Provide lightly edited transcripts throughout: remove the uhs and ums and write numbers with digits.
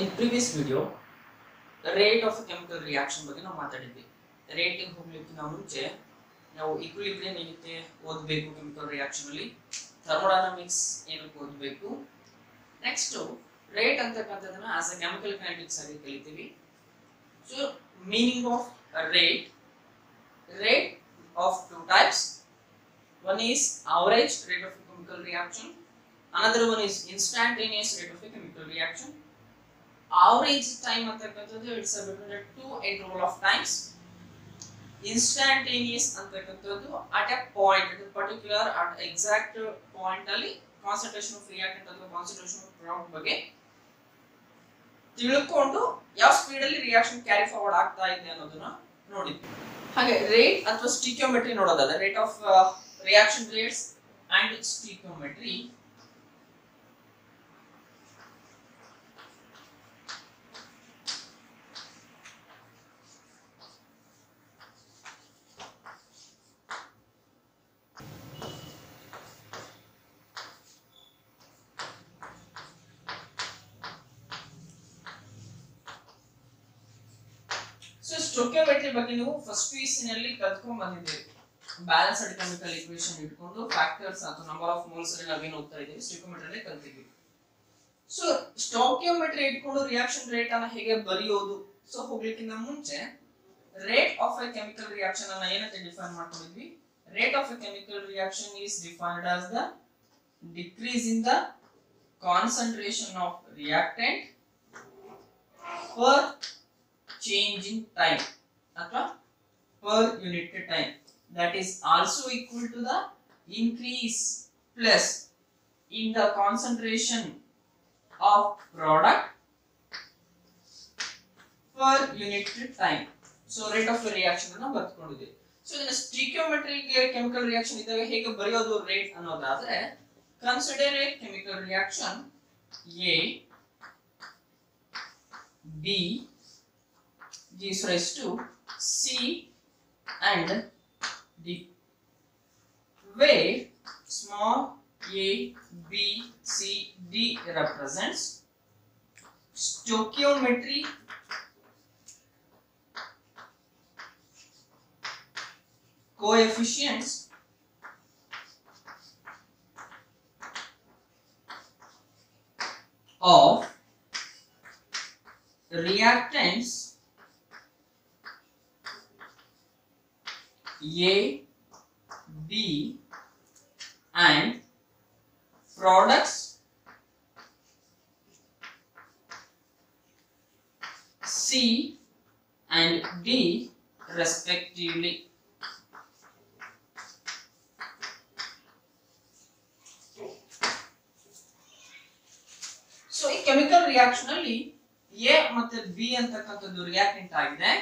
In previous video, the rate of a chemical reaction ಬಗ್ಗೆ ನಾವು ಮಾತಾಡಿದ್ವಿ. ರೇಟಿಂಗ್ ಹೋಗ್ಲಿಕ್ಕಿಂತ ಮುಂಚೆ ನಾವು ಈಕ್ವಿಲಿಬ್ರಿಯಂ ಏನಕ್ಕೆ ಓದಬೇಕು ಕೆಮಿಕಲ್ ರಿಯಾಕ್ಷನ್ ಅಲ್ಲಿ, ಥರ್ಮೋಡೈನಾಮಿಕ್ಸ್ ಏನಕ್ಕೆ ಓದಬೇಕು, ನೆಕ್ಸ್ಟ್ ರೇಟ್ ಅಂತಕ್ಕಂಥದ್ದನ್ನ ಆಸ್ ಎ ಕೆಮಿಕಲ್ ಕೈನೆಟಿಕ್ಸ್ ಆಗಿ ಕಲಿತೀವಿ. So meaning of rate of two types. One is average rate of a chemical reaction, another one is instantaneous rate of a chemical reaction. Average time antakantadu it's a between the two interval of times. Instantaneous antakantadu at a point, at a particular at exact point alli concentration of reactant ಅಥವಾ concentration of product ಬಗ್ಗೆ ತಿಳ್ಕೊಂಡು ಯಾವ speed ಅಲ್ಲಿ reaction carry forward ಆಗ್ತಾ ಇದೆ ಅನ್ನೋದನ್ನ ನೋಡಿದ್ವಿ. ಹಾಗೆ ರೇಟ್ ಅಥವಾ ಸ್ಟಿಕಿಯೋಮೆಟ್ರಿ ನೋಡೋದಾದ್ರೆ rate of reaction rates and stoichiometry. So stoichiometry ಬಗ್ಗೆ ನೀವು ಫಸ್ಟ್ ಪಿಯುಸಿ ನಲ್ಲಿ ಕಲ್ತ್ಕೊಂಡ್ ಬಂದಿದ್ದೀರಿ. ಬ್ಯಾಲೆನ್ಸ್ಡ್ ಕೆಮಿಕಲ್ ಈಕ್ವೇಷನ್ ಇಟ್ಕೊಂಡು ಫ್ಯಾಕ್ಟರ್ಸ್ ಅಥವಾ ನಂಬರ್ ಆಫ್ ಮೋಲ್ಸ್ ಅಲ್ಲಿ ನಾವೇನು ಹೋಗ್ತಾ ಇದೀವಿ ಸ್ಟೋಕಿಯೋಮೆಟ್ರಿ ಅಲ್ಲಿ ಕಲ್ತಿದ್ವಿ. ಸೊ ಸ್ಟೋಕಿಯೋಮೆಟ್ರಿ ಇಟ್ಕೊಂಡು ರಿಯಾಕ್ಷನ್ ರೇಟ್ ಅನ್ನ ಹೇಗೆ ಬರೆಯೋದು, ಸೊ ಹೋಗ್ಲಿಕ್ಕಿಂತ ಮುಂಚೆ rate of a chemical reaction ಅನ್ನ ಏನಂತ ಡಿಫೈನ್ ಮಾಡ್ಕೊಂಡಿದ್ವಿ. Rate of a chemical reaction is defined as the decrease in the concentration of reactant per change in time ಅಥವಾ per unit time, that is also equal to the increase plus in the concentration of product per unit time. So rate of reaction ಅನ್ನು ಬರ್ಕೊಂಡಿದ್ದೀವಿ. So ಇದನ್ನ ಸ್ಟಿಕಿಯೋಮೆಟ್ರಿ chemical reaction ಇದ್ದಾಗ ಹೇಗೆ ಬರೆಯೋದು rate ಅನ್ನೋದಾದ್ರೆ, consider A chemical reaction A B gives rise to C and D, where small a, b, c, d represents stoichiometry coefficients of reactants A, B and products C and D respectively. So ಈ chemical reaction ಅಲ್ಲಿ A ಮತ್ತೆ B ಅಂತಕ್ಕಂಥದ್ದು reactant ಆಗಿದೆ,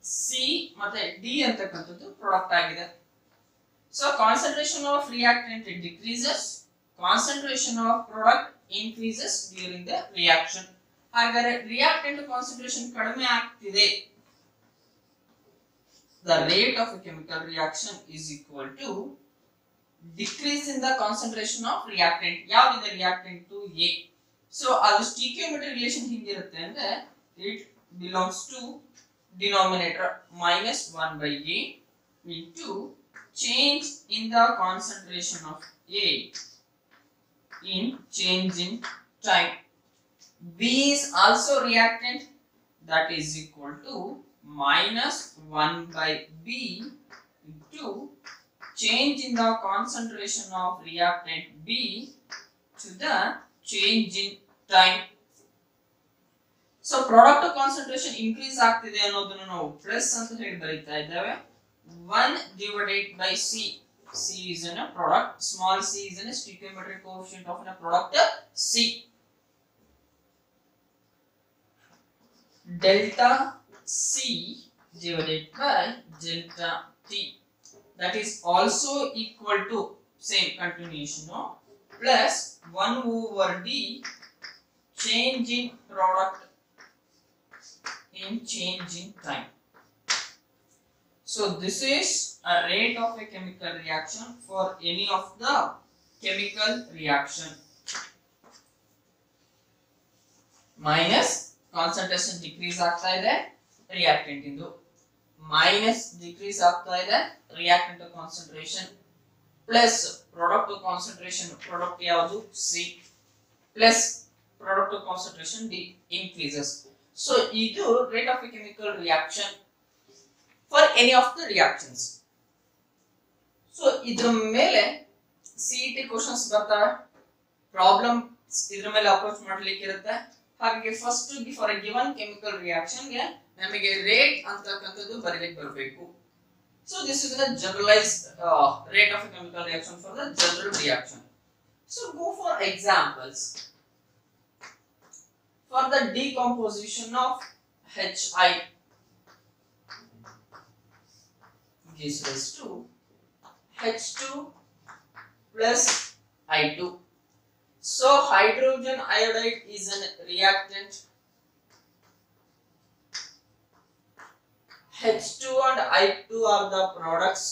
C ಮತ್ತೆ D ಅಂತಕ್ಕಂಥದ್ದು product ಆಗಿದೆ. So concentration of reactant decreases, concentration of product increases during the reaction. ಹಾಗಾದ್ರೆ reactant concentration ಕಡಿಮೆ ಆಗ್ತಿದೆ, the rate of a chemical reaction is equal to decrease in the concentration of reactant. ಯಾವ್ದಿದೆ reactant to A. So ಅದು ಸ್ಟಿಕಿಯೋಮೆಟ್ರಿ relation ಹಿಂಗಿರುತ್ತೆ ಅಂದ್ರೆ it belongs to denominator minus 1 by A into change in the concentration of A in change in time. B is also reactant, that is equal to minus 1 by B into change in the concentration of reactant B to the change in time. So product concentration increase ಆಗ್ತಿದೆ ಅನ್ನೋದನ್ನ ನಾವು plus ಅಂತ ಹೇಳಿ ಬರೀತಾ ಇದ್ದೇವೆ. 1 divided by C. C is in a product, small c is in a stoichiometric coefficient of a product C. Delta C divided by delta T, that is also equal to same continuation of plus 1 over D change in product in change in time. So this is a rate of a chemical reaction for any of the chemical reaction. Minus concentration decrease ಆಗ್ತಾ ಇದೆ reactant ಇಂದು minus decrease ಆಗ್ತಾ ಇದೆ reactant concentration plus product concentration product ಯಾವುದು C plus product concentration D increases. So ಇದು rate of a chemical reaction for any of the reactions. So ಇದರ ಮೇಲೆ CET questions ಬರ್ತವೆ ಪ್ರಾಬ್ಲಮ್ ಇದರ ಮೇಲೆ ಅಪ್ರೋಚ್ ಮಾಡ್ಲಿಕ್ಕೆ ಇರುತ್ತೆ ಹಾಗೆ first for A given chemical reaction ಗೆ ನಮಗೆ ರೇಟ್ ಅಂತಕ್ಕಂಥದ್ದು ಬರೀಲಿಕ್ಕೆ ಬರಬೇಕು. So this is the generalized rate of a chemical reaction for the general reaction. So go for examples. For the decomposition of HI gives rise to H2 plus I2. So hydrogen iodide is a reactant. H2 and I2 are the products.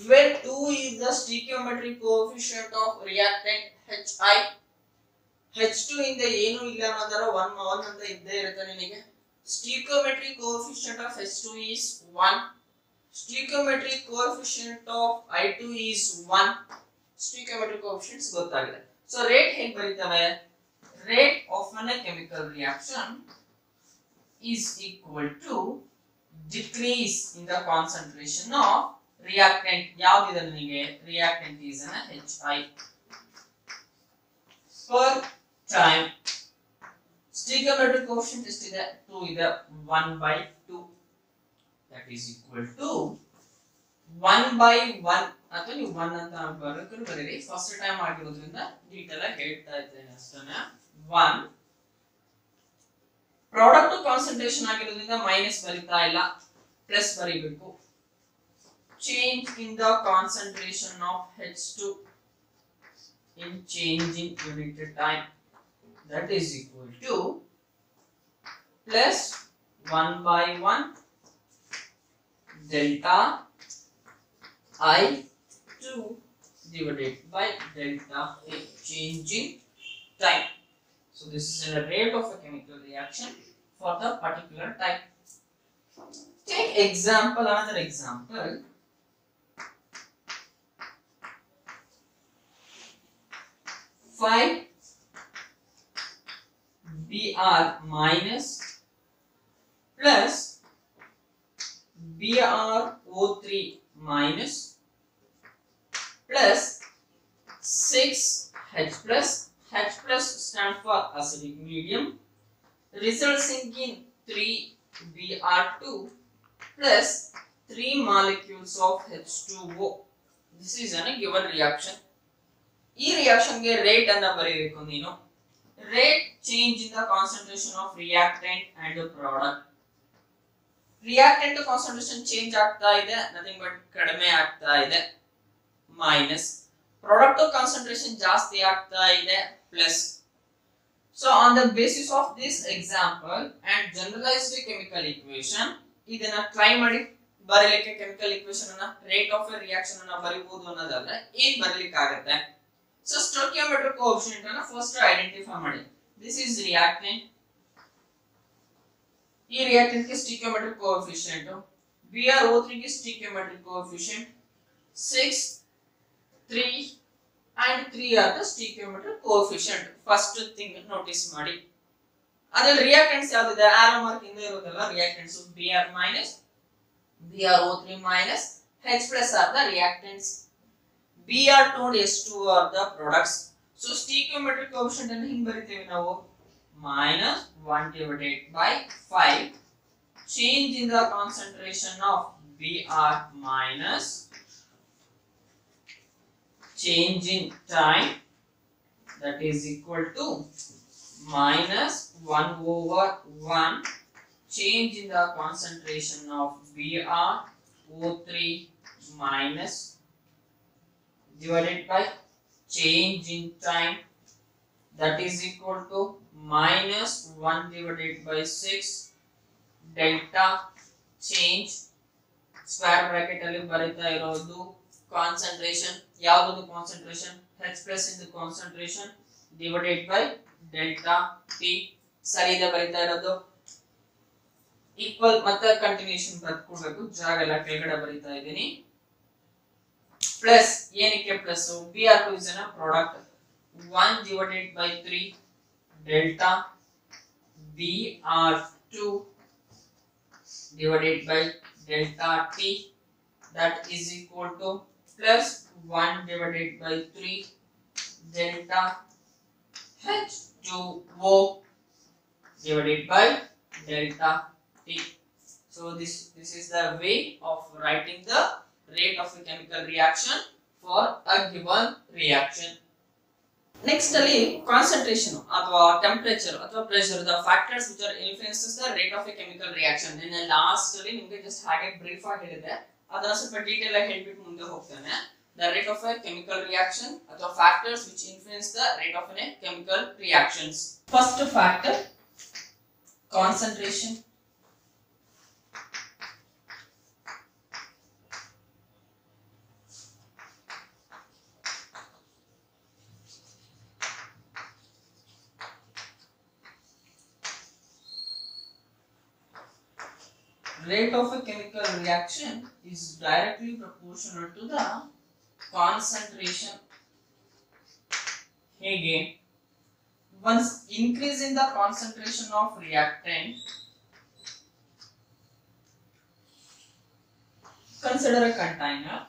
Where 2 is the stoichiometric coefficient of reactant HI. H2 ಇಂದ ಏನು ಇಲ್ಲ ಅನ್ನೋದರ 1 ಅಂತ ಇದ್ದೇ ಇರುತ್ತೆ ನಿಮಗೆ. Stoichiometric coefficient of H2 is 1. Stoichiometric coefficient of I2 is 1. Stoichiometric coefficients ಗೊತ್ತಾಗಿದೆ. So rate ಹೇಗೆ ಬರೀತವೆ? Rate of a chemical reaction is equal to decrease in the concentration of reactant. ಯಾವ್ದಿದೆ ನಿಮಗೆ reactant is an HI per time. Stoichiometric coefficient ಎಷ್ಟಿದೆ 2 ಇದೆ 1/2 that is equal to 1/1 ಅಥವಾ ನೀವು 1 ಅಂತ ಬರೀರಿ first time ಆಗಿರೋದ್ರಿಂದ ಡೀಟೇಲ್ ಆಗಿ ಹೇಳ್ತಾ ಇದ್ದೇನೆ ಅಷ್ಟೇ 1 ಪ್ರಾಡಕ್ಟ್ ಕಾನ್ಸಂಟ್ರೇಷನ್ ಆಗಿರೋದ್ರಿಂದ ಮೈನಸ್ ಬರೀತಾ ಇಲ್ಲ ಪ್ಲಸ್ ಬರೀಬೇಕು change in the concentration of H2 in changing unit time that is equal to plus 1/1 delta I2 divided by delta A changing time. So this is a rate of a chemical reaction for the particular type. Take example, another example. 5 Br minus plus BrO3 minus plus 6H plus H plus stands for acidic medium resulting in 3Br2 plus 3 molecules of H2O. This is a given reaction. ಈ reaction ಗೆ rate ಅನ್ನು ಬರೆಯಬೇಕು ನೀನು rate change in the concentration of reactant and product reactant concentration change ಆಗ್ತಾ ಇದೆ nothing but ಕಡಿಮೆ ಆಗ್ತಾ ಇದೆ ಮೈನಸ್ ಪ್ರಾಡಕ್ಟ್ ಕಾನ್ಸಂಟ್ರೇಷನ್ ಜಾಸ್ತಿ ಆಗ್ತಾ ಇದೆ plus so on the basis of this example and generalised chemical equation ಇದನ್ನ ಟ್ರೈ ಮಾಡಿ ಬರೀಲಿಕ್ಕೆ ಕೆಮಿಕಲ್ ಈಕ್ವೇಷನ್ ಅನ್ನ ರೇಟ್ ಆಫ್ ಎ ರಿಯಾಕ್ಷನ್ ಅನ್ನ ಬರೀಬಹುದು ಅನ್ನೋದಾದ್ರೆ ಏನ್ ಬರೀಲಿಕ್ಕೆ ಆಗುತ್ತೆ So stoichiometric coefficient ಅನ್ನು first identify ಮಾಡಿ. This is reactant. ಈ reactant ಗೆ stoichiometric coefficient BrO3 ಗೆ stoichiometric coefficient 6 3 and 3 are the stoichiometric coefficient. First thing notice ಮಾಡಿ. ಅದರಲ್ಲಿ reactants ಯಾವ್ದಿದೆ arrow mark ಇಂದ ಇರೋದಲ್ಲ reactants Br minus BrO3 minus H plus are the reactants. Br2 and S2 are the products. So stoichiometric coefficient ಅನ್ನು ಹಿಂಗೆ ಬರೀತೀವಿ ನಾವು minus 1 divided by 5 change in the concentration of Br minus change in time that is equal to minus 1/1 change in the concentration of BrO3 minus divided by change in time that is equal to minus 1 divided by 6 delta change square bracket ಅಲ್ಲಿ ಬರೀತಾ ಇರೋದು concentration ಯಾವುದು concentration H plus in the concentration divided by delta T. ಸರಿ ಇದೆ ಬರೀತಾ ಇರೋದು equal ಮತ್ತೆ continuation ಬರ್ಕೊಡ್ಬೇಕು ಜಾಗ ಎಲ್ಲ ಕೆಳಗಡೆ ಬರೀತಾ ಇದ್ದೀನಿ ಪ್ಲಸ್ ಏನಕ್ಕೆ plus Br2 is a product 1 divided by 3 delta Br2 divided by delta T that is equal to plus 1 divided by 3 delta H2O divided by delta T. So this is the way of writing the rate of a chemical reaction for a given reaction. Next ಅಲ್ಲಿ concentration ಅಥವಾ temperature ಅಥವಾ pressure the factors which are influences the rate of a chemical reaction. then last ಅಲ್ಲಿ ನಿಮಗೆ just ಹಾಗೆ brief ಆಗಿ ಹೇಳಿದೆ ಅದನ್ನ ಸ್ವಲ್ಪ ಡೀಟೇಲ್ ಆಗಿ ಹೇಳ್ಬಿಟ್ಟು ಮುಂದೆ ಹೋಗ್ತಾನೆ the rate of a chemical reaction ಅಥವಾ factors which influence the rate of a chemical reactions. First factor concentration. Rate of a chemical reaction is directly proportional to the concentration. Hege once increase in the concentration of reactant, consider a container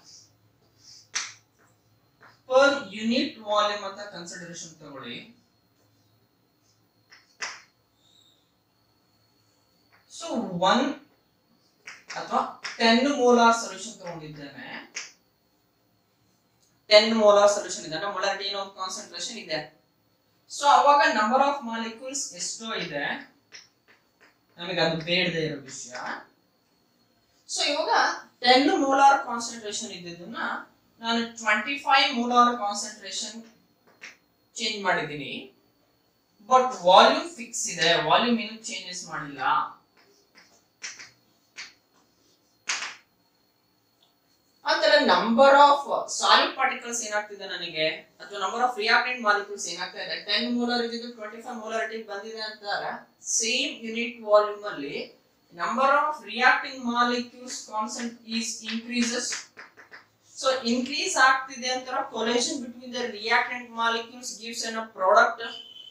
per unit volume ಅಂತ consideration ತಗೊಳ್ಳಿ. So 1 ಅಥವಾ 10 molar solution ತಗೊಂಡಿದ್ದೇನೆ 10 molar solution ಇದೆ ಅಂದ್ರೆ molarity of concentration ಇದೆ so ಅವಾಗ number of molecules ಎಷ್ಟೋ ಇದೆ ನಮಗೆ ಅದು ಬೇಡದೇ ಇರೋ ವಿಷಯ ಸೊ ಇವಾಗ 10 molar concentration ಇದ್ದಿದ್ದನ್ನ ನಾನು 25 molar concentration ಚೇಂಜ್ ಮಾಡಿದ್ದೀನಿ ಬಟ್ ವಾಲ್ಯೂಮ್ ಫಿಕ್ಸ್ ಇದೆ ವಾಲ್ಯೂಮ್ ಏನು ಚೇಂಜಸ್ ಮಾಡಿಲ್ಲ ಅಂದ್ರೆ ನಂಬರ್ ಆಫ್ ಸಾಲಿಡ್ ಪಾರ್ಟಿಕಲ್ಸ್ ಏನಾಗ್ತಿದೆ ನನಗೆ ಅಥವಾ ನಂಬರ್ ಆಫ್ ರಿಯಾಕ್ಟೆಂಟ್ ಮಾಲಿಕ್ಯೂಲ್ಸ್ ಏನಾಗ್ತಾ ಇದೆ 10 molar ಇದ್ದು 25 molarity ಬಂದಿದೆ ಅಂತಾರೆ ಸೇಮ್ ಯೂನಿಟ್ ವಾಲ್ಯೂಮ್ ಅಲ್ಲಿ number of reacting molecules constant is increases so increase ಆಗ್ತಿದೆ ಅಂತರ collision between the reactant molecules gives a product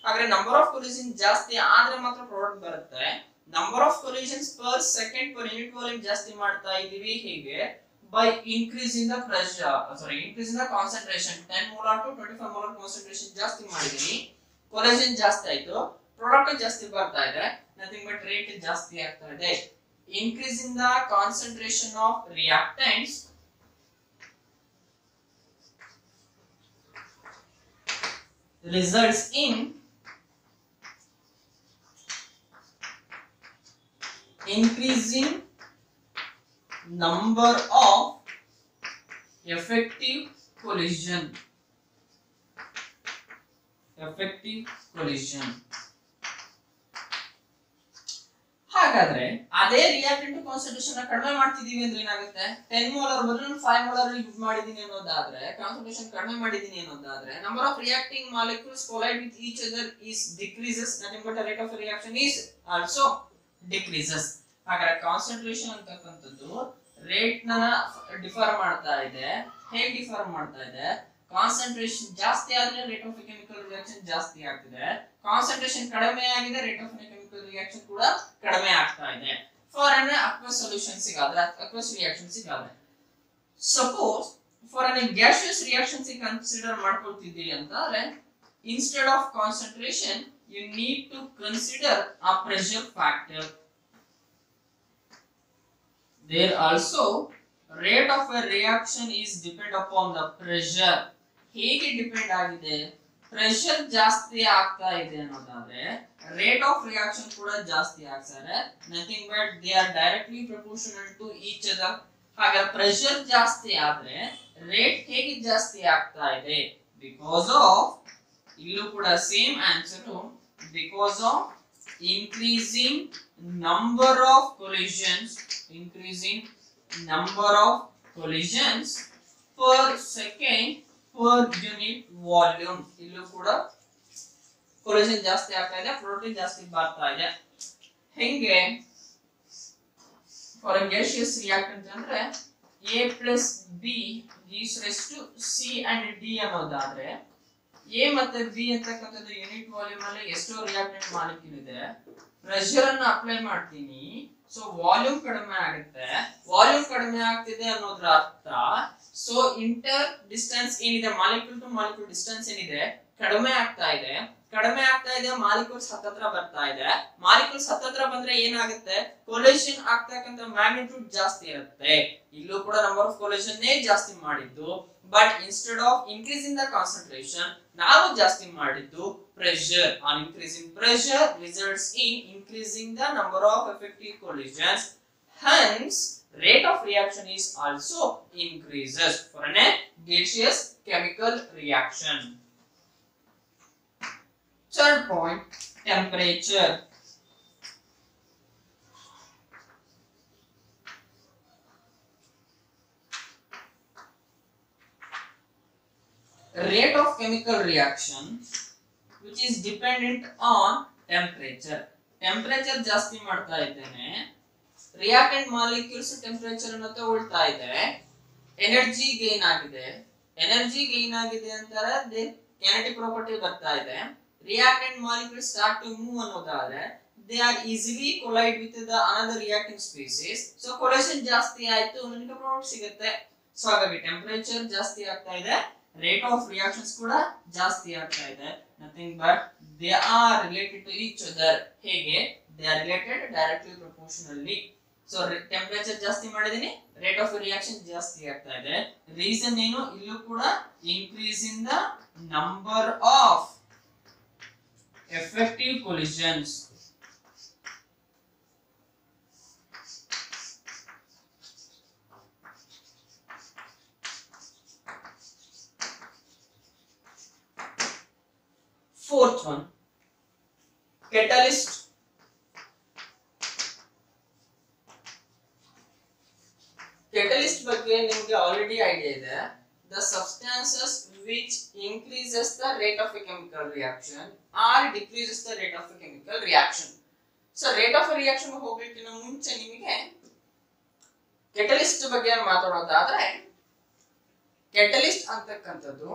ಹಾಗಾದ್ರೆ number of collision ಜಾಸ್ತಿ ಆದ್ರೆ ಮಾತ್ರ ಪ್ರಾಡಕ್ಟ್ ಬರುತ್ತೆ number of collisions per second per unit volume ಜಾಸ್ತಿ ಮಾಡ್ತಾ ಇದೀವಿ ಹೀಗೆ by increasing the pressure increasing the concentration 10 molar to 25 molar concentration ಜಾಸ್ತಿ ಮಾಡಿದೀನಿ collision ಜಾಸ್ತಿ ಆಯ್ತು ಪ್ರಾಡಕ್ಟ್ ಜಾಸ್ತಿ ಬರ್ತಾ ಇದೆ nothing but rate ಜಾಸ್ತಿ ಆಗ್ತಾ ಇದೆ increasing the concentration of reactants results in increasing number of effective collision ಹಾಗಾದ್ರೆ ಅದೇ ರಿಯಾಕ್ಟೆಂಟ್ ಕಾನ್ಸಂಟ್ರೇಷನ್ ಕಡಿಮೆ ಮಾಡ್ತಿದೀವಿ ಅಂದ್ರೆ ಏನಾಗುತ್ತೆ 10 molar ಬದಲು 5 molar ಯೂಸ್ ಮಾಡಿದೀನಿ ಅನ್ನೋದಾದ್ರೆ ಕಾನ್ಸಂಟ್ರೇಷನ್ ಕಡಿಮೆ ಮಾಡಿದೀನಿ ಅನ್ನೋದಾದ್ರೆ number of reacting molecules collide with each other is decreases nothing but the rate of reaction is also decreases ಹಾಗಾದ್ರೆ ಕಾನ್ಸಂಟ್ರೇಷನ್ ಅಂತಕ್ಕಂಥದ್ದು ರೇಟ್ ನ ಡಿಫರ್ ಮಾಡ್ತಾ ಇದೆ ಹೇಗೆ ಡಿಫರ್ ಮಾಡ್ತಾ ಇದೆ ಕಾನ್ಸಂಟ್ರೇಷನ್ ಜಾಸ್ತಿ ಆದ್ರೆ ರೇಟ್ ಆಫ್ ಕೆಮಿಕಲ್ ರಿಯಾಕ್ಷನ್ ಜಾಸ್ತಿ ಆಗ್ತಿದೆ ಕಾನ್ಸಂಟ್ರೇಷನ್ ಕಡಿಮೆ ಆಗಿದೆ ರೇಟ್ ಆಫ್ ಕೆಮಿಕಲ್ ರಿಯಾಕ್ಷನ್ ಕೂಡ ಕಡಿಮೆ ಆಗ್ತಾ ಇದೆ ಫಾರ್ ಅನ್ ಅಕ್ವಸ್ ಸೊಲ್ಯೂಷನ್ ಸಿಗಾದ್ರೆ ಅಕ್ವಸ್ ರಿಯಾಕ್ಷನ್ ಸಿಗಾದ್ರೆ suppose for an gaseous reaction ಸಿ ಕನ್ಸಿಡರ್ ಮಾಡ್ಕೊಳ್ತಿದ್ದೀರಿ ಅಂತಂದ್ರೆ instead of concentration you need to consider a pressure factor there also rate of a reaction is depend upon the pressure ಹೇಗೆ depend ಆಗಿದೆ pressure ಜಾಸ್ತಿ ಆಗ್ತಾ ಇದೆ ಅನ್ನೋದಾದ್ರೆ ರೇಟ್ ಆಫ್ ರಿಯಾಕ್ಷನ್ ಕೂಡ ಜಾಸ್ತಿ ಆಗ್ತಾರೆ nothing but they are directly proportional to each other ಹಾಗಾದ್ರೆ ಪ್ರೆಷರ್ ಜಾಸ್ತಿ ಆದ್ರೆ ರೇಟ್ ಹೇಗೆ ಜಾಸ್ತಿ ಆಗ್ತಾ ಇದೆ ಬಿಕಾಸ್ ಆಫ್ ಇಲ್ಲೂ ಕೂಡ same answer because of increasing number of collisions per second per unit volume. ಇಲ್ಲೂ ಕೂಡ ಕೊಲಿಷನ್ ಜಾಸ್ತಿ ಆಗ್ತಾ ಇದೆ, ಪ್ರೋಟೀನ್ ಜಾಸ್ತಿ ಬರ್ತಾ ಇದೆ. ಹೆಂಗೆ ಫಾರ್ ಎ ಗ್ಯಾಸಿಯಸ್ ರಿಯಾಕ್ಟೆಂಟ್ ಅಂದ್ರೆ A plus B is raised to C and D ಅನ್ನೋದಾದ್ರೆ A ಮತ್ತೆ B ಅಂತಕ್ಕಂಥದ್ದು ಯೂನಿಟ್ ವಾಲ್ಯೂಮ್ ಅಲ್ಲಿ ಎಷ್ಟು ರಿಯಾಕ್ಟೆಂಟ್ ಮಾಲಿಕ್ಯೂಲ್ ಇದೆ, ಪ್ರೆಷರ್ ಅನ್ನು ಅಪ್ಲೈ ಮಾಡ್ತೀನಿ, ಸೊ ವಾಲ್ಯೂಮ್ ಕಡಿಮೆ ಆಗುತ್ತೆ. ವಾಲ್ಯೂಮ್ ಕಡಿಮೆ ಆಗ್ತಿದೆ ಅನ್ನೋದ್ರ ಅರ್ಥ ಸೊ ಇಂಟರ್ ಡಿಸ್ಟೆನ್ಸ್ ಏನಿದೆ, ಮಾಲಿಕ್ಯೂಲ್ ಟು ಮಾಲಿಕ್ಯೂಲ್ ಡಿಸ್ಟೆನ್ಸ್ ಏನಿದೆ ಕಡಿಮೆ ಆಗ್ತಾ ಇದೆ. ಕಡಿಮೆ ಆಗ್ತಾ ಇದೆ, ಮಾಲಿಕ್ಯೂಲ್ಸ್ ಹತ್ತತ್ರ ಬರ್ತಾ ಇದೆ. ಮಾಲಿಕ್ಯೂಲ್ಸ್ ಹತ್ತತ್ರ ಬಂದ್ರೆ ಏನಾಗುತ್ತೆ, ಕೊಲಿಷನ್ ಆಗ್ತಕ್ಕಂಥ ಮ್ಯಾಗ್ನಿಟ್ಯೂಡ್ ಜಾಸ್ತಿ ಇರುತ್ತೆ. ಇಲ್ಲೂ ಕೂಡ ನಂಬರ್ ಆಫ್ ಕೊಲಿಷನ್ ಜಾಸ್ತಿ ಮಾಡಿದ್ದು, but instead of increasing the concentration ನಾವು ಜಾಸ್ತಿ ಮಾಡಿದ್ದು pressure. On increasing pressure results in increasing the number of effective collisions, hence rate of reaction is also increases for a gaseous chemical reaction. Third point, temperature. Rate of chemical reaction which is dependent on temperature. Temperature ಜಾಸ್ತಿ ಮಾಡ್ತಾ ಇದ್ದೇನೆ, reactant molecules temperature ಅನ್ನು ತಗೊಳ್ತಾ ಇದೆ, energy gain ಆಗಿದೆ. Energy gain ಆಗಿದೆ ಅಂತಾರೆ kinetic property ಬರ್ತಾ ಇದೆ. Reactant molecules start to move ಅನ್ನೋದಾದ್ರೆ they are easily collide with the another reacting species. So collision ಜಾಸ್ತಿ ಆಯ್ತು, ನನಗೆ ಪ್ರಾಡಕ್ಟ್ ಸಿಗುತ್ತೆ. ಸೊ ಹಾಗಾಗಿ ಟೆಂಪರೇಚರ್ ಜಾಸ್ತಿ ಆಗ್ತಾ ಇದೆ, ರೇಟ್ ಆಫ್ ರಿಯಾಕ್ಷನ್ಸ್ ಕೂಡ ಜಾಸ್ತಿ ಆಗ್ತಾ ಇದೆ. Nothing but they are related to each other. ಹೇಗೆ? They are related directly proportionally. So temperature ಜಾಸ್ತಿ ಮಾಡಿದೀನಿ, ರೇಟ್ ಆಫ್ ರಿಯಾಕ್ಷನ್ ಜಾಸ್ತಿ ಆಗ್ತಾ ಇದೆ. ರೀಸನ್ ಏನು? ಇಲ್ಲೂ ಕೂಡ increase in the number of effective collisions. Fourth one, catalyst. Catalyst ಬಗ್ಗೆ ನಿಮಗೆ ಆಲ್ರೆಡಿ ಐಡಿಯಾ ಇದೆ. The substances which increases the rate of a chemical reaction or decreases the rate of a chemical reaction. So rate of a reaction ಹೋಗಲಿಕ್ಕಿಂತ ಮುಂಚೆ ನಿಮಗೆ catalyst ಬಗ್ಗೆ ಮಾತಾಡೋದಾದ್ರೆ, catalyst ಅಂತಕ್ಕಂಥದ್ದು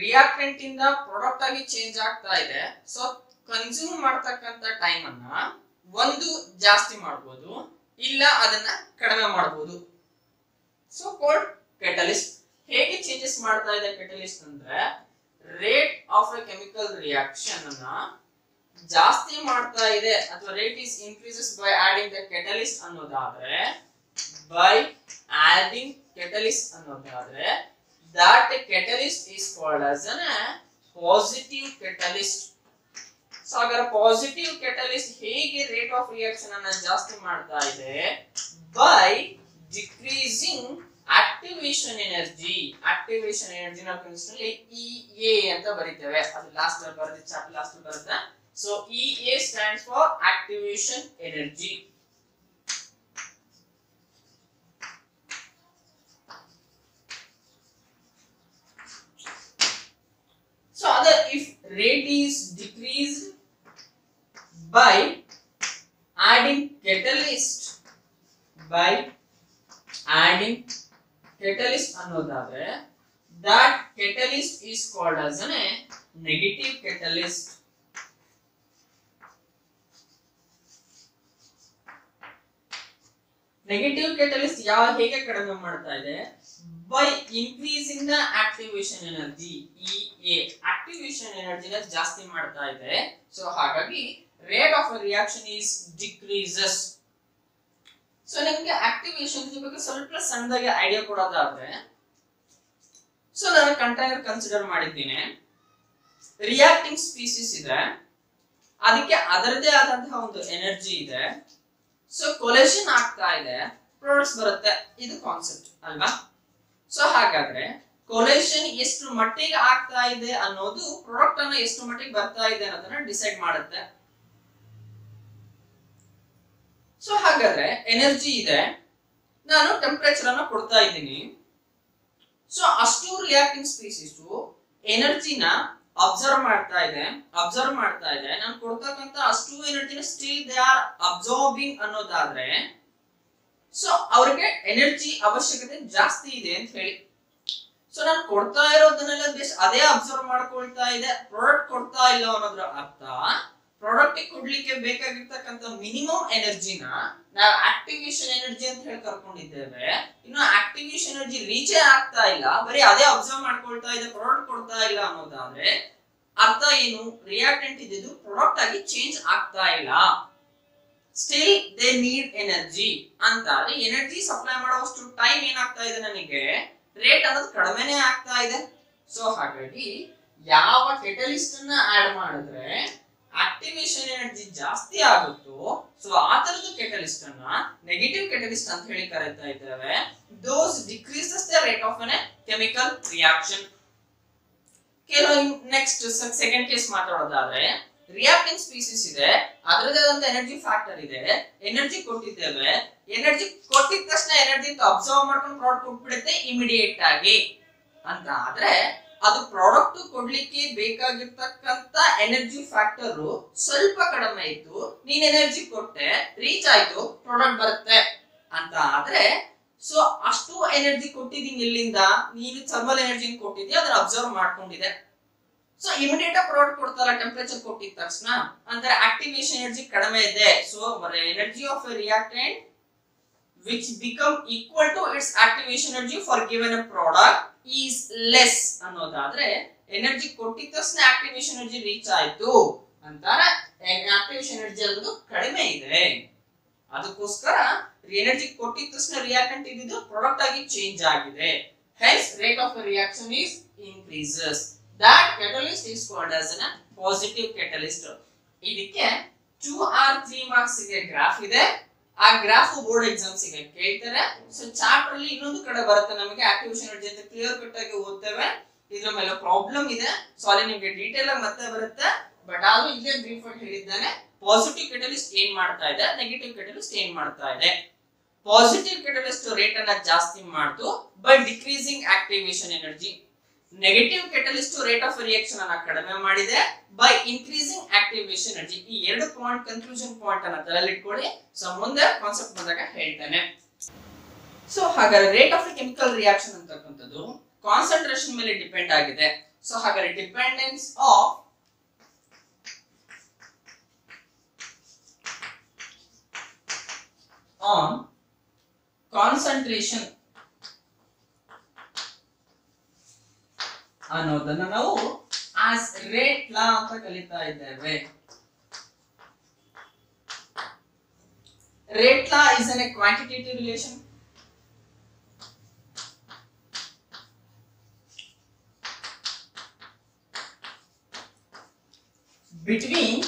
reactant ಇಂದ product ಆಗಿ change ಆಗ್ತಾ ಇದೆ. ಸೊ ಕನ್ಸ್ಯೂಮ್ ಮಾಡ್ತಕ್ಕಂಥ ಟೈಮ್ ಅನ್ನ ಒಂದು ಜಾಸ್ತಿ ಮಾಡಬಹುದು, ಇಲ್ಲ ಅದನ್ನ ಕಡಿಮೆ ಮಾಡಬಹುದು. So called catalyst. ಹೇಗೆ ಚೇಂಜಸ್ ಮಾಡ್ತಾ ಇದೆ catalyst ಅಂದ್ರೆ, rate of a chemical reaction ಅನ್ನ ಜಾಸ್ತಿ ಮಾಡ್ತಾ ಇದೆ, ಅಥವಾ rate is increases by adding the catalyst ಅನ್ನೋದಾದ್ರೆ, ಬೈ ಆಡಿಂಗ್ catalyst ಅನ್ನೋದಾದ್ರೆ that catalyst is called as a positive catalyst. So ಹಾಗಾದ್ರೆ ಪಾಸಿಟಿವ್ catalyst ಹೇಗೆ ರೇಟ್ ಆಫ್ ರಿಯಾಕ್ಷನ್ ಅನ್ನ ಜಾಸ್ತಿ ಮಾಡ್ತಾ ಇದೆ? By decreasing activation energy. Activation energy ನಾವು ಕೆಮಿಸ್ಟ್ರಿಯಲ್ಲಿ EA ಅಂತ ಬರೀತೇವೆ, ಅದು ಲಾಸ್ಟ್ ಅಲ್ಲಿ ಬರುತ್ತೆ, ಚಾಪ್ಟರ್ ಲಾಸ್ಟ್ ಅಲ್ಲಿ ಬರುತ್ತೆ. So EA stands for activation energy. So other if rate is decreased by adding catalyst, by adding catalyst ಅನ್ನೋದಾದ್ರೆ, that catalyst is called as a negative catalyst. Negative catalyst ಹೇಗೆ ಕಡಿಮೆ ಮಾಡ್ತಾ ಇದೆ? by increasing the activation energy. EA activation energy ನ ಜಾಸ್ತಿ ಮಾಡ್ತಾ ಇದೆ. So ಹಾಗಾಗಿ rate of a reaction is decreases. So ನಿಮಗೆ ಆಕ್ಟಿವೇಶನ್ ಬಗ್ಗೆ ಸ್ವಲ್ಪ ಸಣ್ಣದಾಗಿ ಐಡಿಯಾ ಕೊಡೋದಾದ್ರೆ, ಸೊ ನಾನು ಕಂಟೈನರ್ ಕನ್ಸಿಡರ್ ಮಾಡಿದ್ದೀನಿ, ರಿಯಾಕ್ಟಿಂಗ್ ಸ್ಪೀಸೀಸ್ ಇದೆ, ಅದಕ್ಕೆ ಅದರದೇ ಆದಂತಹ ಒಂದು ಎನರ್ಜಿ ಇದೆ. ಸೊ ಕೊಲಿಷನ್ ಆಗ್ತಾ ಇದೆ, ಪ್ರಾಡಕ್ಟ್ಸ್ ಬರುತ್ತೆ, ಇದು ಕಾನ್ಸೆಪ್ಟ್ ಅಲ್ವಾ? ಸೊ ಹಾಗಾದ್ರೆ ಕೊಲಿಷನ್ ಎಷ್ಟು ಮಟ್ಟಿಗೆ ಆಗ್ತಾ ಇದೆ ಅನ್ನೋದು ಪ್ರಾಡಕ್ಟ್ ಅನ್ನ ಎಷ್ಟು ಮಟ್ಟಿಗೆ ಬರ್ತಾ ಇದೆ ಅನ್ನೋದನ್ನ ಡಿಸೈಡ್ ಮಾಡುತ್ತೆ. ಸೊ ಹಾಗಾದ್ರೆ ಎನರ್ಜಿ ಇದೆ, ನಾನು ಟೆಂಪರೇಚರ್ ಅನ್ನ ಕೊಡ್ತಾ ಇದ್ದೀನಿ, ಸೊ ಅಷ್ಟು ರಿಯಾಕ್ಟಿಂಗ್ ಸ್ಪೀಸೀಸ್ ಎನರ್ಜಿನ ಅಬ್ಸರ್ವ್ ಮಾಡ್ತಾ ಇದೆ ನಾನು ಕೊಡ್ತಕ್ಕಂತ ಅಷ್ಟು ಎನರ್ಜಿನ ಸ್ಟಿಲ್ ದೇ ಆರ್ ಅಬ್ಸಾರ್ಬಿಂಗ್ ಅನ್ನೋದಾದ್ರೆ ಸೊ ಅವ್ರಿಗೆ ಎನರ್ಜಿ ಅವಶ್ಯಕತೆ ಜಾಸ್ತಿ ಇದೆ ಅಂತ ಹೇಳಿ. ಸೊ ನಾನು ಕೊಡ್ತಾ ಇರೋದನ್ನೆಲ್ಲ ಅದೇ ಅಬ್ಸರ್ವ್ ಮಾಡ್ಕೊಳ್ತಾ ಇದೆ, ಪ್ರಾಡಕ್ಟ್ ಕೊಡ್ತಾ ಇಲ್ಲ ಅನ್ನೋದ್ರ ಅರ್ಥ ಪ್ರಾಡಕ್ಟ್ ಕೊಡ್ಲಿಕ್ಕೆ ಬೇಕಾಗಿರ್ತಕ್ಕಂಥ ಮಿನಿಮಮ್ ಎನರ್ಜಿನ ನಾವು ಆಕ್ಟಿವೇಶನ್ ಎನರ್ಜಿ ಅಂತ ಹೇಳಿ ಕರ್ಕೊಂಡಿದ್ದೇವೆ. ಇನ್ನು ಆಕ್ಟಿವೇಶನ್ ಎನರ್ಜಿ ರೀಚೇ ಆಗ್ತಾ ಇಲ್ಲ, ಬರೀ ಅದೇ ಅಬ್ಸರ್ವ್ ಮಾಡ್ಕೊಳ್ತಾ ಇದೆ, ಪ್ರಾಡಕ್ಟ್ ಕೊಡ್ತಾ ಇಲ್ಲ ಅನ್ನೋದಾದ್ರೆ ಅರ್ಥ ಏನು? ರಿಯಾಕ್ಟೆಂಟ್ ಇದ್ದು ಪ್ರಾಡಕ್ಟ್ ಆಗಿ ಚೇಂಜ್ ಆಗ್ತಾ ಇಲ್ಲ, ಸ್ಟಿಲ್ ದೇ ನೀಡ್ ಎನರ್ಜಿ ಅಂತ. ಎನರ್ಜಿ ಸಪ್ಲೈ ಮಾಡುವಷ್ಟು ಟೈಮ್ ಏನಾಗ್ತಾ ಇದೆ, ನನಗೆ ರೇಟ್ ಅನ್ನೋದು ಕಡಿಮೆನೇ ಆಗ್ತಾ ಇದೆ. ಸೊ ಹಾಗಾಗಿ ಯಾವ ಕೆಟಲಿಸ್ಟ್ ಅನ್ನ ಆಡ್ ಮಾಡಿದ್ರೆ ಆಕ್ಟಿವೇಶನ್ ಎನರ್ಜಿ ಜಾಸ್ತಿ ಆಗುತ್ತೋ ಸೊ ಆ ತರದ ಕೆಟಲಿಸ್ಟ್ ಅನ್ನ ನೆಗೆಟಿವ್ ಕೆಟಲಿಸ್ಟ್ ಅಂತ ಹೇಳಿ ಕರೀತಾ ಇದ್ದೇವೆ. Those decreases the rate of a chemical reaction. Next second case ಮಾತಾಡೋದಾದ್ರೆ ರಿಯಾಕ್ಟಿಂಗ್ ಸ್ಪೀಸೀಸ್ ಇದೆ, ಅದರದೇ ಆದಂತ ಎನರ್ಜಿ ಫ್ಯಾಕ್ಟರ್ ಇದೆ, ಎನರ್ಜಿ ಕೊಟ್ಟಿದ್ದೇವೆ, ಎನರ್ಜಿ ಕೊಟ್ಟಿದ ತಕ್ಷಣ ಎನರ್ಜಿ ಅಬ್ಸರ್ವ್ ಮಾಡ್ಕೊಂಡು ಪ್ರಾಡಕ್ಟ್ ಕೊಟ್ಬಿಡುತ್ತೆ ಇಮಿಡಿಯೇಟ್ ಆಗಿ ಅಂತ ಆದ್ರೆ ಅದು ಪ್ರಾಡಕ್ಟ್ ಕೊಡ್ಲಿಕ್ಕೆ ಬೇಕಾಗಿರ್ತಕ್ಕಂತ ಎನರ್ಜಿ ಫ್ಯಾಕ್ಟರ್ ಸ್ವಲ್ಪ ಕಡಿಮೆ ಇತ್ತು, ನೀನ್ ಎನರ್ಜಿ ಕೊಟ್ಟೆ, ರೀಚ್ ಆಯ್ತು, ಪ್ರಾಡಕ್ಟ್ ಬರುತ್ತೆ ಅಂತ ಆದ್ರೆ ಸೊ ಅಷ್ಟು ಎನರ್ಜಿ ಕೊಟ್ಟಿದ್ದೀನಿ ಎಲ್ಲಿಂದ, ನೀನು ಥರ್ಮಲ್ ಎನರ್ಜಿ ಕೊಟ್ಟಿದ್ದೆ, ಅದನ್ನ ಅಬ್ಸರ್ವ್ ಮಾಡ್ಕೊಂಡಿದೆ. ಸೊ ಇಮಿಡಿಯೇಟ್ ಪ್ರಾಡಕ್ಟ್ ಕೊಡ್ತಾರ ಟೆಂಪರೇಚರ್ ಕೊಟ್ಟಿದ ತಕ್ಷಣ ಅಂತಾರೆ ಆಕ್ಟಿವೇಶನ್ ಎನರ್ಜಿ ಕಡಿಮೆ ಇದೆ. So energy of A reactant which become equal to its activation energy for given a product is less ಅನ್ನೋದಾದ್ರೆ ಎನರ್ಜಿ ಕೊಟ್ಟಿದ ತಕ್ಷಣ ಆಕ್ಟಿವೇಶನ್ ಎನರ್ಜಿ ರೀಚ್ ಆಯ್ತು ಅಂತಾರೆ, ಆಕ್ಟಿವೇಶನ್ ಎನರ್ಜಿ ಅನ್ನೋದು ಕಡಿಮೆ ಇದೆ, ಅದಕ್ಕೋಸ್ಕರ ಎನರ್ಜಿ ಕೊಟ್ಟಿದ ತಕ್ಷಣ ರಿಯಾಕ್ಟೆಂಟ್ ಇದ್ದು ಪ್ರಾಡಕ್ಟ್ ಆಗಿ ಚೇಂಜ್ ಆಗಿದೆ. Hence rate of reaction is increases. That catalyst is called as a positive catalyst. ಇದಕ್ಕೆ 2 or 3 ಮಾರ್ಕ್ಸ್ ಗೆ ಗ್ರಾಫ್ ಇದೆ, ಆ ಗ್ರಾಫ್ ಬೋರ್ಡ್ ಎಕ್ಸಾಮ್ಸ್ ಗೆ ಕೇಳ್ತಾರೆ. ಸೊ ಚಾಪ್ಟರ್ ಅಲ್ಲಿ ಇನ್ನೊಂದು ಕಡೆ ಬರುತ್ತೆ ನಮಗೆ ಆಕ್ಟಿವೇಶನ್ ಎನರ್ಜಿ ಅಂತ ಕ್ಲಿಯರ್ ಕಟ್ ಆಗಿ ಓದ್ತೇವೆ, ಇದ್ರ ಮೇಲೆ ಪ್ರಾಬ್ಲಮ್ ಇದೆ. ಸೊ ಅಲ್ಲಿ ನಿಮಗೆ ಡೀಟೇಲ್ ಆಗಿ ಮತ್ತೆ ಬರುತ್ತೆ, ಬಟ್ ಆದ್ರೂ ಇಲ್ಲೇ ಬ್ರೀಫ್ ಆಗಿ ಹೇಳಿದ್ದಾನೆ ಪಾಸಿಟಿವ್ ಕೆಟಲಿಸ್ಟ್ ಏನ್ ಮಾಡ್ತಾ ಇದೆ, ನೆಗೆಟಿವ್ ಕೆಟಲಿಸ್ಟ್ ಏನ್ ಮಾಡ್ತಾ ಇದೆ. ಪಾಸಿಟಿವ್ ಕೆಟಲಿಸ್ಟ್ ರೇಟ್ ಅನ್ನ ಜಾಸ್ತಿ ಮಾಡ್ತು by decreasing activation energy, negative catalyst rate of reaction ಅನ್ನ ಕಡಿಮೆ ಮಾಡಿದೆ ಬೈ ಇನ್ಕ್ರೀಸಿಂಗ್ ಆಕ್ಟಿವೇಶನ್ ಎನರ್ಜಿ. ಈ ಎರಡು ಪಾಯಿಂಟ್ ಕನ್ಕ್ಲೂಷನ್ ಪಾಯಿಂಟ್ ಅನ್ನ ತಲೆಯಲ್ಲಿ ಇಟ್ಕೊಳ್ಳಿ. ಸೊ ಮುಂದೆ ಕಾನ್ಸೆಪ್ಟ್ ಬಂದಾಗ ಹೇಳ್ತಾನೆ. ಸೊ ಹಾಗಾದ್ರೆ ರೇಟ್ ಆಫ್ ಕೆಮಿಕಲ್ ರಿಯಾಕ್ಷನ್ ಅಂತಕ್ಕಂಥದ್ದು ಕಾನ್ಸಂಟ್ರೇಷನ್ ಮೇಲೆ ಡಿಪೆಂಡ್ ಆಗಿದೆ. ಸೊ ಹಾಗಾದ್ರೆ ಡಿಪೆಂಡೆನ್ಸ್ ಆಫ್ ಆನ್ ಕಾನ್ಸಂಟ್ರೇಷನ್ ಅನ್ನೋದನ್ನ ನಾವು ಆಸ್ ರೇಟ್ ಲಾ ಅಂತ ಕಲಿತಾ ಇದ್ದೇವೆ. Rate law is N A quantitative relation between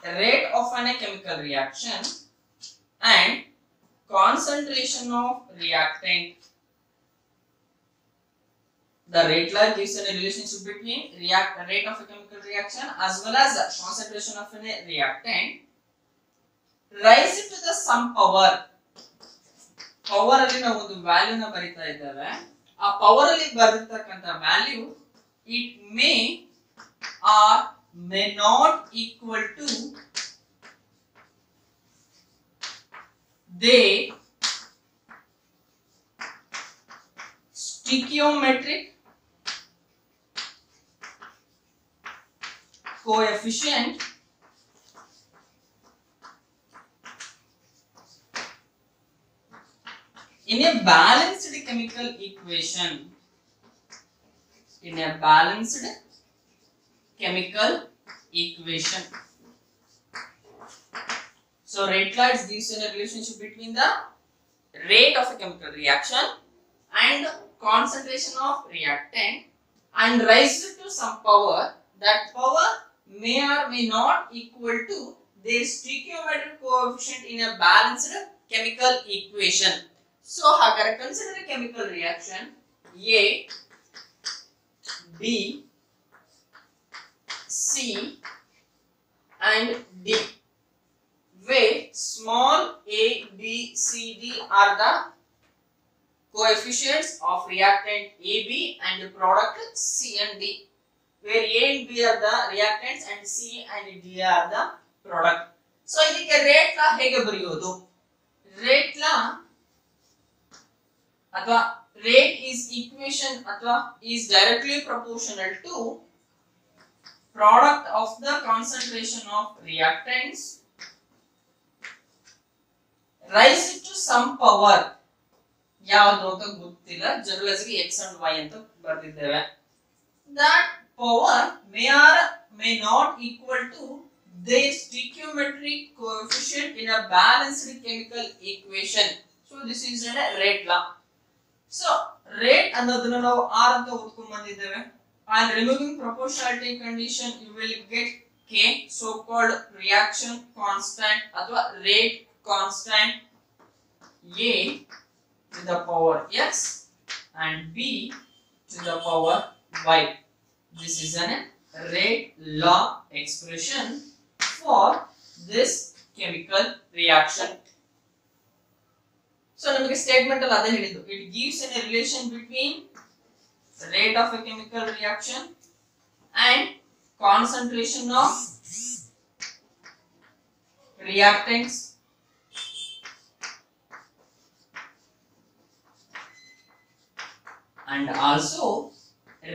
rate of a chemical reaction and concentration of reactant. The rate law gives a relationship between rate of a chemical reaction as well as the concentration of a reactant. Raise it to the some power. Power ಅಲ್ಲಿ ನಾವು ಒಂದು value ನ ಬರಿತಾ ಇದ್ದೇವೆ. ಆ power ಅಲ್ಲಿ ಬರೆದಿರ್ತಕ್ಕಂತ value it may or may not equal to the stoichiometric coefficient in a balanced chemical equation. In a balanced chemical equation. So rate law gives a relationship between the rate of a chemical reaction and concentration of reactant and raised to some power. That power may or may not equal to their stoichiometric coefficient in a balanced chemical equation. So hagar consider a chemical reaction A, B, C and D, where small a, b, c, d are the coefficients of reactant AB and product C and D, where A and B are the reactants and C and D are the product. So ಇದಕ್ಕೆ rate ಲಾ ಹೇಗೆ ಬರೆಯೋದು? Rate ಲಾ ಅಥವಾ rate is equation ಅಥವಾ is directly proportional to product of the concentration of reactants raised to some power. ಯಾವುದು ಅಂತ ಗೊತ್ತಿಲ್ಲ, general ಗೆ x and y ಅಂತ ಬರೆದಿದ್ದೇವೆ. That power may or may not equal to the stoichiometric coefficient in a balanced chemical equation. So this is a rate law. So rate ಅನ್ನೋದನ್ನ ನಾವು r ಅಂತ ಓದ್ಕೊಂಡು ಬಂದಿದ್ದೇವೆ. And removing proportionality condition, you will get K, so called reaction constant ಅಥವಾ rate constant, A to the power x and B to the power y. This is a rate law expression for this chemical reaction. So ನಮಗೆ statement ಅಲ್ಲಿ ಅದೇ ಹೇಳಿದ್ದು, it gives a relation between the rate of a chemical reaction and concentration of reactants and also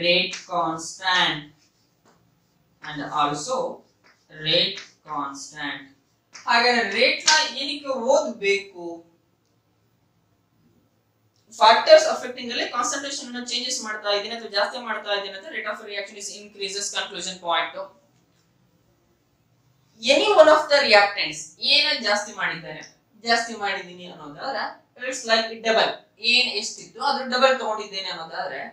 rate constant ಹಾಗಾದ್ರೆ rate ನ ಏನಕ್ಕೆ ಓದಬೇಕು? Factors affecting ಅಲ್ಲಿ concentration ಅನ್ನು ಚೇಂಜಸ್ ಮಾಡ್ತಾ ಇದ್ದೀನಿ ಅಥವಾ ಜಾಸ್ತಿ ಮಾಡ್ತಾ ಇದ್ದೀನಿ ಅಂತ rate of reaction is increases. Conclusion point, any one of the reactants ಏನ ಜಾಸ್ತಿ ಮಾಡಿದ್ದೀನಿ ಅನ್ನೋದಾದ್ರೆ ಇಟ್ಸ್ ಲೈಕ್ ಡಬಲ್. ಏನ್ ಎಷ್ಟಿತ್ತು ಅದ್ರ ಡಬಲ್ ತಗೊಂಡಿದ್ದೇನೆ ಅನ್ನೋದಾದ್ರೆ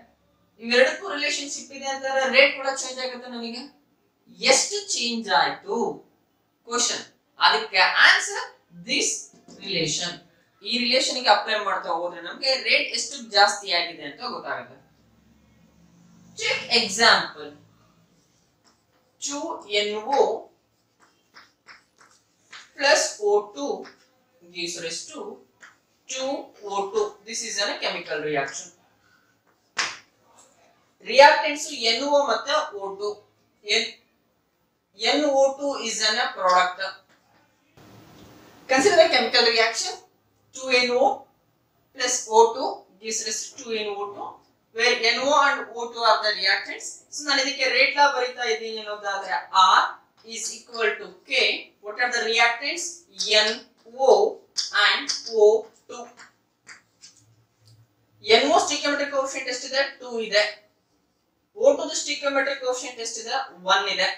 ಇವೆರಡಕ್ಕೂ ರಿಲೇಶನ್ಶಿಪ್ ಇದೆ ಅಂತಾರೆ, ರೇಟ್ ಕೂಡ ಚೇಂಜ್ ಆಗುತ್ತೆ. ನನಗೆ ಎಷ್ಟು ಚೇಂಜ್ ಆಯ್ತು ಕ್ವಶನ್, ಅದಕ್ಕೆ ಆನ್ಸರ್ ದಿಸ್ ರಿಲೇಶನ್. ಈ ರಿಲೇಶನ್ ಗೆ ಅಪ್ಲೈ ಮಾಡ್ತಾ ಹೋದ್ರೆ ನಮಗೆ ರೇಟ್ ಎಷ್ಟು ಜಾಸ್ತಿ ಆಗಿದೆ ಅಂತ ಗೊತ್ತಾಗುತ್ತೆ. Check example, 2NO plus O2 gives rise to 2O2. This is a chemical reaction. Reactants NO ಮತ್ತೆ O2. NO2 is a product. Consider the chemical reaction. 2NO plus O2 gives rise to 2NO2, where NO and O2 are the reactants. So ನಾನು ಇದಕ್ಕೆ rate ಲಾ ಬರಿತಾ ಇದ್ದೀನಿ ಅನ್ನೋದಾದ್ರೆ R is equal to K. What are the reactants? NO and O2. NO stoichiometric coefficient ಎಷ್ಟಿದೆ? 2 ಇದೆ. O2 the stoichiometric coefficient ಎಷ್ಟಿದೆ? 1 ಇದೆ.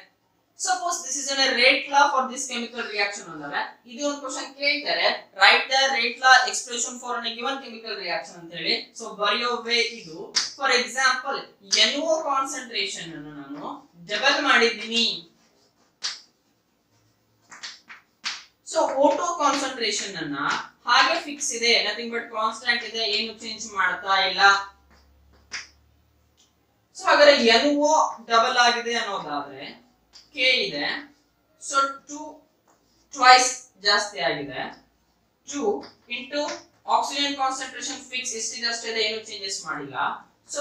Suppose this is a rate law for this chemical reaction ಅಂದ್ರೆ ಇದು ಒಂದು ಕ್ವೆಶ್ಚನ್ ಕೇಳ್ತಾರೆ, write the rate law expression for a given chemical reaction ಅಂತ ಹೇಳಿ. ಸೊ ಬರೆಯೋ ವೇ ಇದು. ಫಾರ್ ಎಕ್ಸಾಂಪಲ್ NO ಕಾನ್ಸಂಟ್ರೇಷನ್ ಅನ್ನು ನಾನು ಡಬಲ್ ಮಾಡಿದ್ದೀನಿ. ಸೊ O2 ಕಾನ್ಸಂಟ್ರೇಷನ್ ಅನ್ನ ಹಾಗೆ ಫಿಕ್ಸ್ ಇದೆ, ನಥಿಂಗ್ ಬಟ್ ಕಾನ್ಸ್ಟಂಟ್ ಇದೆ, ಏನು ಚೇಂಜ್ ಮಾಡ್ತಾ ಇಲ್ಲ. ಸೊ ಹಾಗಾದ್ರೆ NO ಡಬಲ್ ಆಗಿದೆ ಅನ್ನೋದಾದ್ರೆ K ಇದೆ, ಸೊ 2 ಟ್ವೈಸ್ ಜಾಸ್ತಿ ಆಗಿದೆ. 2 into ಆಕ್ಸಿಜನ್ ಕಾನ್ಸಂಟ್ರೇಷನ್ ಫಿಕ್ಸ್ ಎಷ್ಟಿದೆ ಅಷ್ಟಿದೆ, ಏನು ಚೇಂಜಸ್ ಮಾಡಿಲ್ಲ. ಸೊ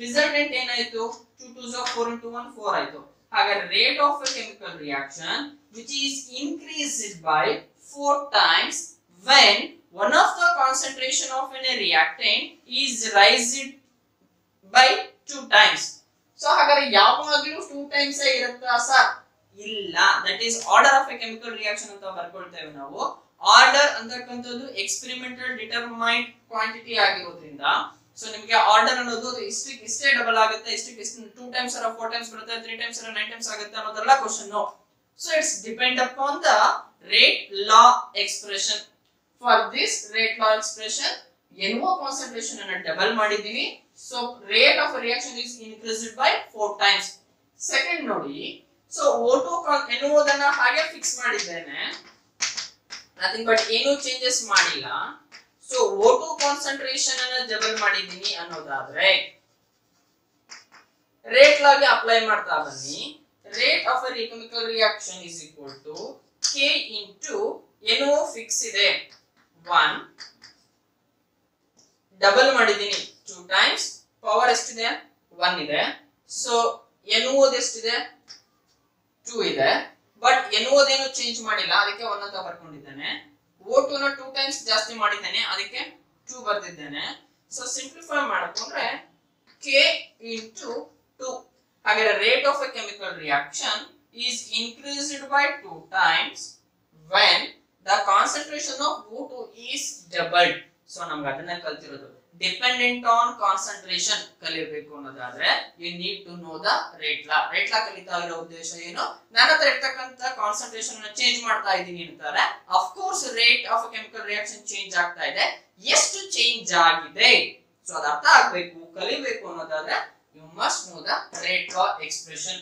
ರಿಸಲ್ಟೆಂಟ್ ಏನಾಯ್ತು? 2 2s 4 into 1 4 ಆಯ್ತು. ಹಾಗಾದ್ರೆ rate of a chemical reaction which is increased by 4 times when one of the concentration of a reactant is raised by 2 times. So ಹಾಗಾದ್ರೆ ಯಾವಾಗಲೂ 2 times ಇರುತ್ತಾ sir? ಇಲ್ಲ. That is order of a chemical reaction ಅಂತ ಬರ್ಕೊಳ್ತೇವೆ ನಾವು. Order ಅಂತಕ್ಕಂಥದ್ದು experimental determined quantity ಆಗಿರೋದ್ರಿಂದ so ನಿಮಗೆ order ಅನ್ನೋದು ಇಷ್ಟೇ ಡಬಲ್ ಆಗುತ್ತೆ, ಇಷ್ಟಕ್ಕೆ 2 ಟೈಮ್ಸ್ ಅರ 4 ಟೈಮ್ಸ್ ಬರುತ್ತೆ, 3 ಟೈಮ್ಸ್ ಅರ 9 ಟೈಮ್ಸ್ ಆಗುತ್ತೆ ಅನ್ನೋದಲ್ಲ question. So it's depend upon the rate law expression. For this rate law expression NO concentration ಅನ್ನು ಡಬಲ್ ಮಾಡಿದೀವಿ. So rate of reaction is increased by 4 times. Second ನೋಡಿ, so O2 NO ಅದನ್ನ ಹಾಗೆ fix ಮಾಡಿದ್ದೇನೆ, nothing but ಏನು changes ಮಾಡಿಲ್ಲ. So O2 concentration ಅನ್ನು double ಮಾಡಿದೀನಿ ಅನ್ನೋದಾದ್ರೆ ರೇಟ್ ಲಾಗೆ ಅಪ್ಲೈ ಮಾಡ್ತಾ ಬನ್ನಿ. Rate of a chemical reaction is equal to K into NO fix ಇದೆ 1 ಡಬಲ್ ಮಾಡಿದೀನಿ 2 ಟೈಮ್ಸ್ ಪವರ್ ಎಷ್ಟಿದೆ 1 ಇದೆ ಸೊ ಎನ್ನುವುದು ಎಷ್ಟಿದೆ 2 ಇದೆ ಬಟ್ ಎನ್ನುವುದೇನು ಚೇಂಜ್ ಮಾಡಿಲ್ಲ ಅದಕ್ಕೆ 1 ಅಂತ ಬರ್ಕೊಂಡಿದ್ದೇನೆ O2 ನ 2 ಟೈಮ್ಸ್ ಜಾಸ್ತಿ ಮಾಡಿದ್ದೇನೆ ಅದಕ್ಕೆ 2 ಬರ್ತಿದ್ದೇನೆ ಸೊ ಸಿಂಪ್ಲಿಫೈ ಮಾಡ್ಕೊಂಡ್ರೆ k into 2 ಹಾಗಾದ್ರೆ rate of a chemical reaction is increased by 2 times when the concentration of O2 is doubled so ನಮಗೆ ಅದನ್ನ ಕಲ್ತಿರೋದು ಡಿಪೆಂಡೆಂಟ್ ಆನ್ ಕಾನ್ಸಂಟ್ರೇಷನ್ ಕಲಿಯಬೇಕು ಅನ್ನೋದಾದ್ರೆ you need to know the rate law ಕಲಿತಾ ಇರೋ ಉದ್ದೇಶ ಏನು ನನ್ನ ಹತ್ರ ಇರ್ತಕ್ಕಂತ ಕಾನ್ಸಂಟ್ರೇಷನ್ ಅನ್ನು ಚೇಂಜ್ ಮಾಡ್ತಾ ಇದ್ದೀನಿ ಅಂತಾರೆ of course rate of chemical reaction change ಆಗ್ತಾ ಇದೆ ಎಷ್ಟು ಚೇಂಜ್ ಆಗಿದೆ ಸೊ ಅದು ಅರ್ಥ ಆಗಬೇಕು ಕಲಿಬೇಕು ಅನ್ನೋದಾದ್ರೆ you must know the rate law expression